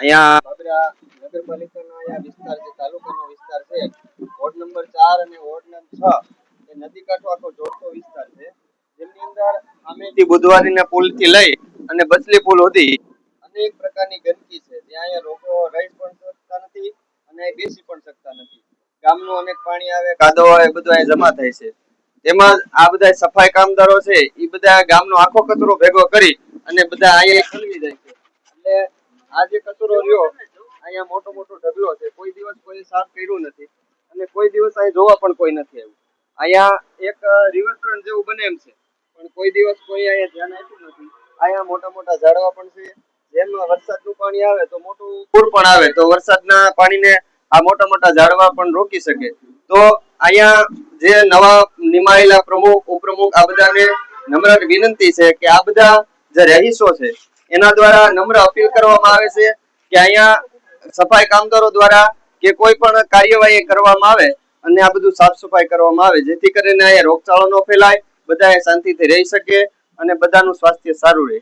અહીંયા બાબરા નગરપાલિકાનો અહીંયા વિસ્તાર છે, તાલુકાનો વિસ્તાર છે. વોર્ડ નંબર 4 અને વોર્ડ નંબર 6 એ નદી કાંઠો આખો જોડતો વિસ્તાર છે, જેની અંદર આમેથી બુધવારીના પુલથી લઈ અને બચલી પુલ સુધી અનેક પ્રકારની ગંદકી છે. ત્યાં અહીંયા લોકો રહી પણ શકતા નથી અને બેસી પણ શકતા નથી. ગામનું અનેક પાણી આવે, કાદવ આવે, બધું અહીંયા જમા થાય છે. તેમાં આ બધા સફાઈ કામદારો છે એ બધા ગામનો આખો કચરો ભેગો કરી અને બધા અહીંયા ઠલવી જાય છે. એટલે આ જે કચરો રહ્યો અહીંયા મોટો મોટો ઢગલો છે, કોઈ દિવસ કોઈ સાફ કર્યું નથી અને કોઈ દિવસ અહીં જોવા પણ કોઈ નથી આવ્યું. અહીંયા એક રિવરફ્રન્ટ જેવું બને એમ છે, પણ કોઈ દિવસ કોઈ અહીંયા ધ્યાન આપ્યું નથી. અહીંયા મોટા મોટા ઝાડવા પણ છે, જેમાં વરસાદનું પાણી આવે તો મોટું પૂર પણ આવે તો વરસાદના પાણીને આ મોટા મોટા ઝાડવા પણ રોકી શકે. તો અહીંયા જે નવા નિમાયેલા પ્રમુખ ઉપપ્રમુખ આ બધાને નમ્ર વિનંતી છે કે આ બધા જે રહીશો છે એના દ્વારા નમ્ર અપીલ કરવામાં આવે છે કે અહીંયા સફાઈ કામદારો દ્વારા કે કોઈ પણ કાર્યવાહી કરવામાં આવે અને આ બધું સાફ સફાઈ કરવામાં આવે, જેથી કરીને અહીંયા રોગચાળો ન ફેલાય, બધા શાંતિથી રહી શકે અને બધાનું સ્વાસ્થ્ય સારું રહે.